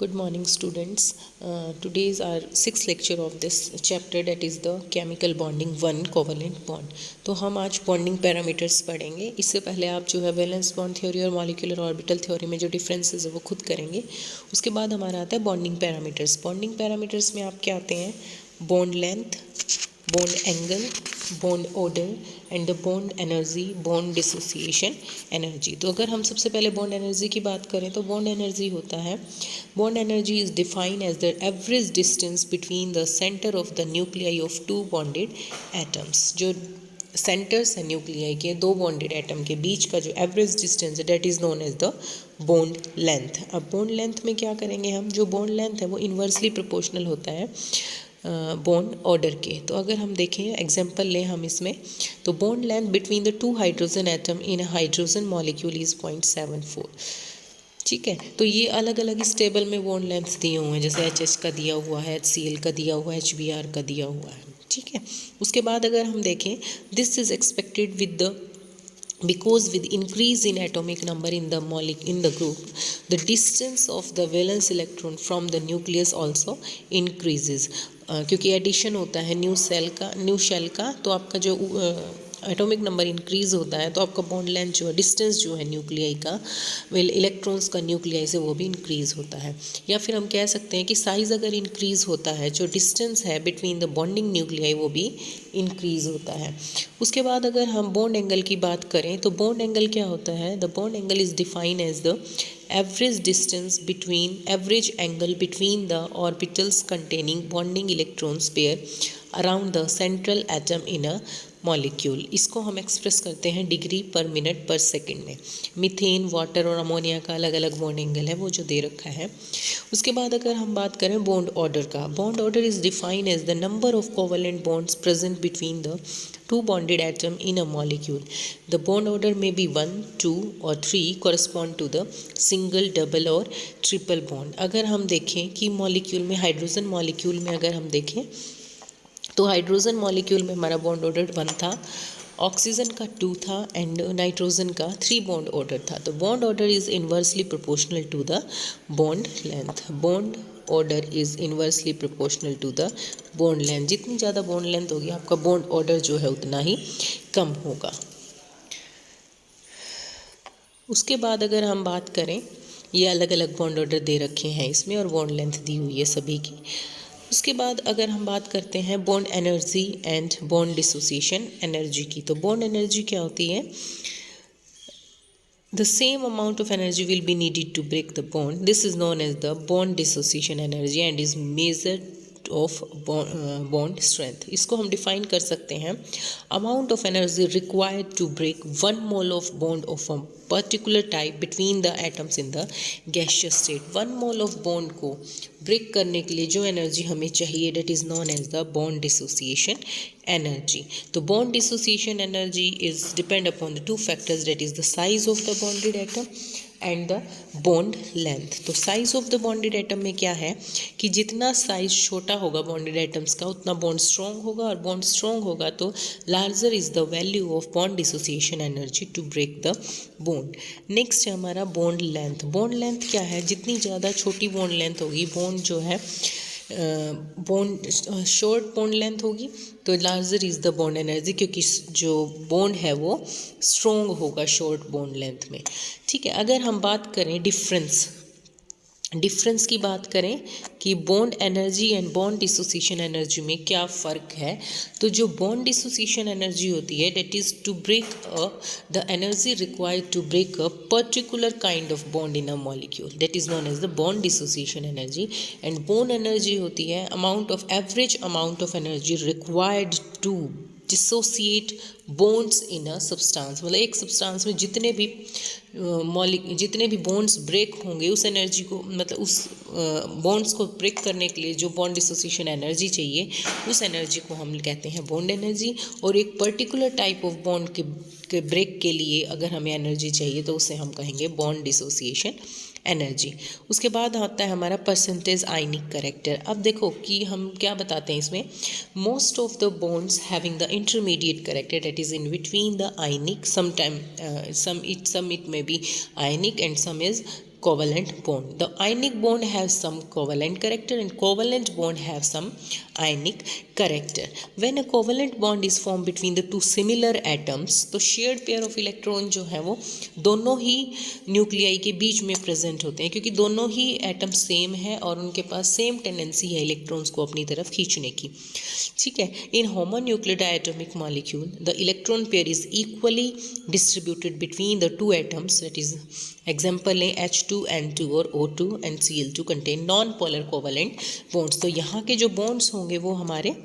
Good morning, students. Today is our sixth lecture of this chapter, that is the chemical bonding one covalent bond. तो हम आज bonding parameters पढ़ेंगे. इससे पहले आप जो है वैलेंस बॉन्ड थ्योरी और मॉलिक्यूलर ऑर्बिटल थ्योरी में जो डिफरेंसेस है वो खुद करेंगे. उसके बाद हमारा आता है बॉन्डिंग पैरामीटर्स. बॉन्डिंग पैरामीटर्स में आप क्या आते हैं? Bond length, bond angle, bond order and the bond energy, bond dissociation energy. तो अगर हम सबसे पहले bond energy की बात करें तो bond energy होता है, bond energy is defined as the average distance between the center of the nuclei of two bonded atoms. जो सेंटर्स है न्यूक्लियाई के दो बॉन्डेड एटम के बीच का जो एवरेज डिस्टेंस है that is known as the bond length. अब बॉन्ड लेंथ में क्या करेंगे हम? जो बॉन्ड लेंथ है वो इन्वर्सली प्रोपोर्शनल होता है बॉन्ड ऑर्डर के. तो अगर हम देखें एग्जांपल लें हम इसमें, तो bond length between the to hydrogen atom in a hydrogen molecule is 0.74. ठीक है, तो ये अलग अलग इस टेबल में बॉन्ड लेंथ दिए हुए हैं, जैसे HH का दिया हुआ है, HCl का दिया हुआ है, HBr का दिया हुआ है. ठीक है, उसके बाद अगर हम देखें, this is expected with the because with increase in atomic number in the group, the distance of the valence electron from the nucleus also increases. क्योंकि एडिशन होता है न्यू शेल का, तो आपका जो एटॉमिक नंबर इंक्रीज होता है तो आपका बॉन्ड लेंथ जो है, डिस्टेंस जो है न्यूक्लियाई का, इलेक्ट्रॉन्स का न्यूक्लियाई से वो भी इंक्रीज होता है. या फिर हम कह सकते हैं कि साइज़ अगर इंक्रीज होता है, जो डिस्टेंस है बिटवीन द बॉन्डिंग न्यूक्लियाई वो भी इंक्रीज होता है. उसके बाद अगर हम बॉन्ड एंगल की बात करें तो बॉन्ड एंगल क्या होता है? The bond angle is defined as the average angle between the orbitals containing bonding electrons pair around the central atom in a molecule. इसको हम एक्सप्रेस करते हैं डिग्री पर मिनट पर सेकंड में. मीथेन, वाटर और अमोनिया का अलग अलग बॉन्ड एंगल है वो जो दे रखा है. उसके बाद अगर हम बात करें बॉन्ड ऑर्डर का, bond order is defined as the number of covalent bonds present between the two bonded atom in a molecule. The bond order may be 1, 2 or 3 correspond to the single, double और triple bond. अगर हम देखें कि molecule में, hydrogen molecule में अगर हम देखें तो हाइड्रोजन मॉलिक्यूल में हमारा बॉन्ड ऑर्डर 1 था, ऑक्सीजन का 2 था एंड नाइट्रोजन का 3 बॉन्ड ऑर्डर था. तो bond order is inversely proportional to the bond length. Bond order is inversely proportional to the bond length. जितनी ज़्यादा बॉन्ड लेंथ होगी आपका बॉन्ड ऑर्डर जो है उतना ही कम होगा. उसके बाद अगर हम बात करें, ये अलग अलग बॉन्ड ऑर्डर दे रखे हैं इसमें और बॉन्ड लेंथ दी हुई है सभी की. उसके बाद अगर हम बात करते हैं bond energy and bond dissociation energy की, तो बॉन्ड एनर्जी क्या होती है? The same amount of energy will be needed to break the bond. This is known as the bond dissociation energy and is measured of bond strength. इसको हम define कर सकते हैं, amount of energy required to break 1 mole of bond of a particular type between the atoms in the gaseous state. 1 mole of bond को break करने के लिए जो एनर्जी हमें चाहिए that is known as the bond dissociation energy. तो bond dissociation energy is depend upon the two factors, that is the size of the bonded atom and the bond length. तो size of the bonded atom में क्या है कि जितना size छोटा होगा bonded atoms का उतना बॉन्ड स्ट्रॉन्ग होगा, और बॉन्ड स्ट्रॉन्ग होगा तो larger is the value of bond dissociation energy to break the bond. Next है हमारा बॉन्ड लेंथ. बॉन्ड लेंथ क्या है? जितनी ज़्यादा छोटी बॉन्ड लेंथ होगी, बॉन्ड जो है बॉन्ड शॉर्ट बॉन्ड लेंथ होगी तो larger is the bond energy, क्योंकि जो बॉन्ड है वो स्ट्रॉन्ग होगा शॉर्ट बॉन्ड लेंथ में. ठीक है, अगर हम बात करें डिफरेंस की बात करें कि bond energy and bond dissociation energy में क्या फ़र्क है, तो जो बॉन्ड डिसोसिएशन एनर्जी होती है that is to break the energy required to break a particular kind of bond in a molecule, that is known as the bond dissociation energy. And bond energy होती है average amount of energy required to dissociate bonds in a substance. मतलब एक substance में जितने भी bonds break होंगे उस energy को, मतलब उस बॉन्ड्स को ब्रेक करने के लिए जो बॉन्ड डिसोसिएशन एनर्जी चाहिए उस एनर्जी को हम कहते हैं बॉन्ड एनर्जी. और एक पर्टिकुलर टाइप ऑफ बॉन्ड के ब्रेक के लिए अगर हमें एनर्जी चाहिए तो उसे हम कहेंगे बॉन्ड डिसोसिएशन एनर्जी. उसके बाद आता है हमारा परसेंटेज आयनिक करेक्टर. अब देखो कि हम क्या बताते हैं इसमें, most of the bonds having the intermediate character that is in between the ionic, some it may be ionic and some is covalent bond. The ionic bond has some covalent character and covalent bond have some ionic character. When a covalent bond is formed between the two similar atoms, तो shared pair of electron जो है वो दोनों ही nuclei के बीच में present होते हैं, क्योंकि दोनों ही एटम सेम है और उनके पास सेम टेंडेंसी है इलेक्ट्रॉन्स को अपनी तरफ खींचने की. ठीक है. In homonuclear diatomic molecule the electron pair is equally distributed between the two atoms. That is example लें H2N2 और O2 and Cl2 contain non polar covalent bonds. तो यहाँ के जो बॉन्ड्स होंगे वो हमारे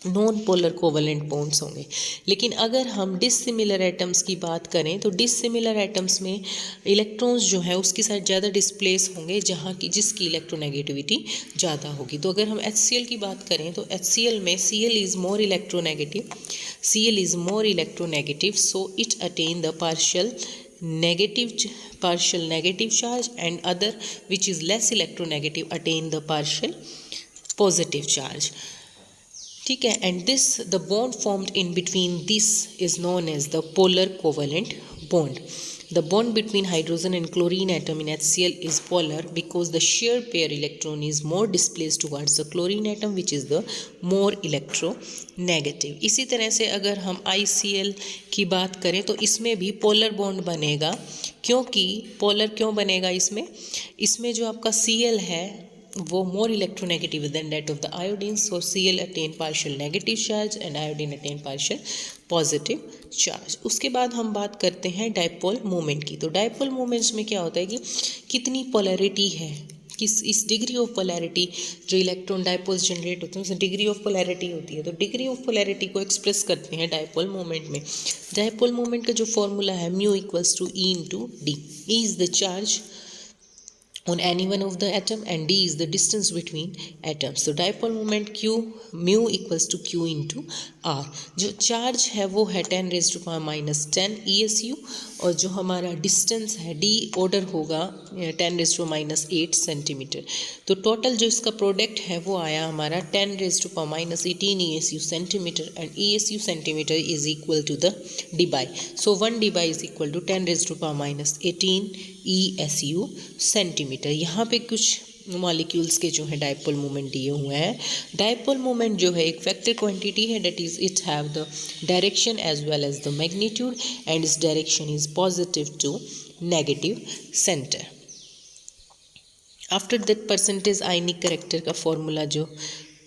नॉन पोलर कोवलेंट बॉन्ड्स होंगे. लेकिन अगर हम डिसिमिलर एटम्स की बात करें तो डिसिमिलर एटम्स में इलेक्ट्रॉन्स जो है उसकी साइड ज़्यादा डिस्प्लेस होंगे, जहाँ की जिसकी इलेक्ट्रोनेगेटिविटी ज़्यादा होगी. तो अगर हम HCl की बात करें तो HCl में Cl is more electronegative, so it attain the partial negative charge and other which is less electronegative attain the partial positive charge. ठीक है. and this the bond formed in between this is known as the polar covalent bond. The bond between hydrogen and chlorine atom in HCl is polar because the shared pair electron is more displaced towards the chlorine atom which is the more electronegative. इसी तरह से अगर हम ICl की बात करें तो इसमें भी पोलर बॉन्ड बनेगा. क्योंकि पोलर क्यों बनेगा इसमें जो आपका Cl है वो more electronegative than that of the iodine. So Cl attain partial negative charge and iodine attain partial positive charge. उसके बाद हम बात करते हैं डायपोल मोमेंट की. तो डायपोल मोमेंट्स में क्या होता है कि कितनी पोलैरिटी है, किस इस डिग्री ऑफ पोलैरिटी जो इलेक्ट्रॉन डायपोल्स जनरेट होते हैं उसमें डिग्री ऑफ पोलैरिटी होती है. तो डिग्री ऑफ पोलैरिटी को एक्सप्रेस करते हैं डायपोल मोमेंट में. डायपोल मोमेंट का जो फॉर्मूला है mu equals to E into D. E is the charge on any one of the atom and d is the distance between atoms. So dipole moment q mu equals to q into r. जो charge है वो है 10 raised to power minus 10 ESU और जो हमारा distance है d order होगा 10 raised to minus 8 centimetre. तो टोटल जो इसका प्रोडक्ट है वो आया हमारा 10 raised to power minus 18 ESU centimetre and ESU centimetre is equal to the dBi. So 1 dBi is equal to 10 raised to power minus 18 ESU centimetre. यहाँ पे कुछ मॉलिक्यूल्स के जो है डायपोल मोमेंट दिए हुए हैं. डायपोल मोमेंट जो है एक वेक्टर क्वांटिटी है, that is it have the direction as well as the magnitude and इस direction is positive to negative centre. After that percentage ionic character का फॉर्मूला जो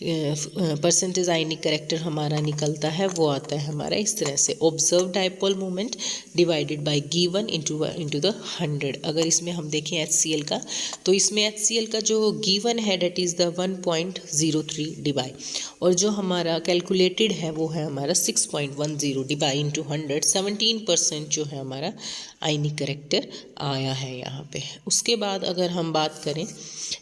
परसेंटेज आयनिक करेक्टर हमारा निकलता है वो आता है हमारा इस तरह से. Observe dipole moment divided by given into the 100. अगर इसमें हम देखें HCl का तो इसमें HCl का जो गिवन है डेट इज़ द 1.03 dBi और जो हमारा कैलकुलेटेड है वो है हमारा 6.10 dBi इंटू 100. 17% जो है हमारा आयनिक करेक्टर आया है यहाँ पे. उसके बाद अगर हम बात करें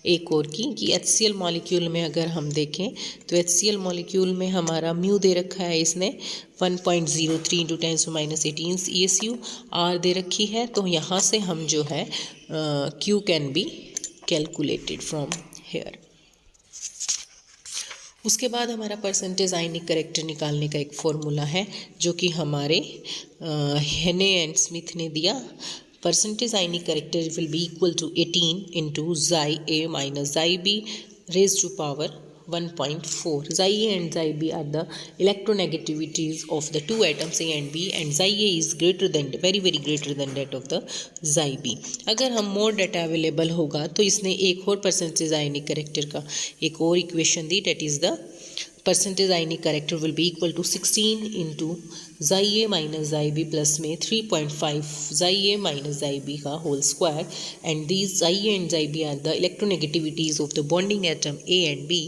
एक और की कि HCl मॉलिक्यूल में अगर हम देखें तो HCl मॉलिक्यूल में हमारा म्यू दे रखा है इसने 1.03 इंटू 10⁻18 ESU. आर दे रखी है तो यहाँ से हम जो है Q can be calculated from here. उसके बाद हमारा परसेंटेज आयनिक करेक्टर निकालने का एक फॉर्मूला है जो कि हमारे हेने एंड स्मिथ ने दिया. Percentage ionic character will be equal to 18 into xi a minus xi b raised to power 1.4. Xi a and xi b are the electronegativities of the two atoms A and B and xi a is greater than very greater than that of the xi b. अगर हम मोर data available होगा तो इसने एक और percentage ionic character का एक और इक्वेशन दी, that is the percentage ionic character will be equal to 16 into xi a minus xi b plus में 3.5 xi a minus xi b का whole square and these xi a एंड xi b are the electronegativities of the bonding atom A and B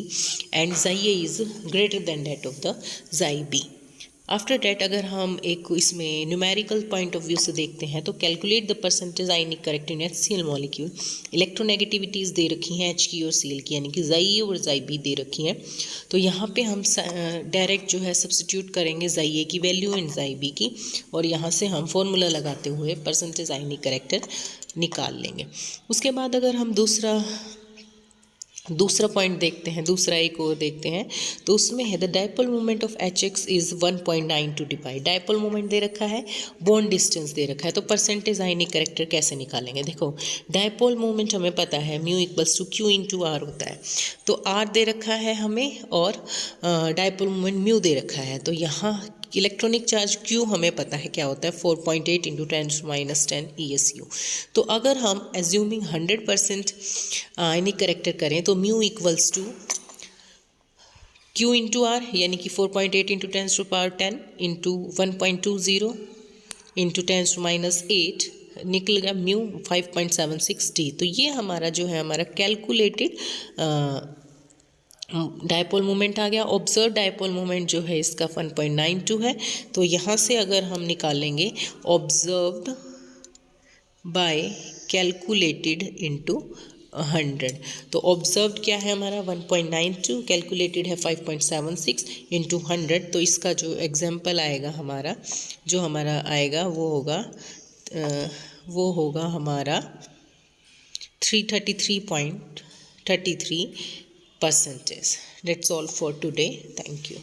and xi a is greater than that of the xi b. After that अगर हम एक इसमें numerical point of view से देखते हैं तो calculate the percentage ionic character in HCl molecule. Electronegativities दे रखी हैं H की और Cl की, यानी कि xi a और xi b दे रखी हैं. तो यहाँ पे हम डायरेक्ट जो है सब्स्टिट्यूट करेंगे xi a की वैल्यू एंड xi b की और यहाँ से हम फॉर्मूला लगाते हुए परसेंटेज आयनिक करेक्टर निकाल लेंगे. उसके बाद अगर हम दूसरा दूसरा पॉइंट देखते हैं, दूसरा एक और देखते हैं। तो उसमें है the dipole moment of H x is 1.92 pi. Dipole moment दे रखा है, बॉन्ड डिस्टेंस दे रखा है, तो परसेंटेज आयनिक करेक्टर कैसे निकालेंगे? देखो, डायपोल मोमेंट हमें पता है mu equals to Q into R होता है। तो आर दे रखा है हमें और डायपोल मोमेंट म्यू दे रखा है। तो यहाँ इलेक्ट्रॉनिक चार्ज Q हमें पता है क्या होता है, 4.8 इंटू 10⁻10 ESU। तो अगर हम एज्यूमिंग 100% आयनिक करेक्टर करें तो mu equals to Q into R, यानी कि 4.8 इंटू 10⁻10 इंटू 1.20 इंटू 10⁻8 निकल गया म्यू 5.76 D। तो ये हमारा जो है हमारा कैलकुलेटेड डायपोल मोमेंट आ गया। ऑब्जर्व डायपोल मोमेंट जो है इसका 1.92 है। तो यहाँ से अगर हम निकालेंगे ऑब्जर्व्ड बाय कैलकुलेटेड इनटू 100, तो ऑब्जर्व्ड क्या है हमारा 1.92, कैलकुलेटेड है 5.76 इंटू 100। तो इसका जो एग्जाम्पल आएगा हमारा, जो हमारा आएगा वो होगा हमारा 333.33%. That's all for today. Thank you.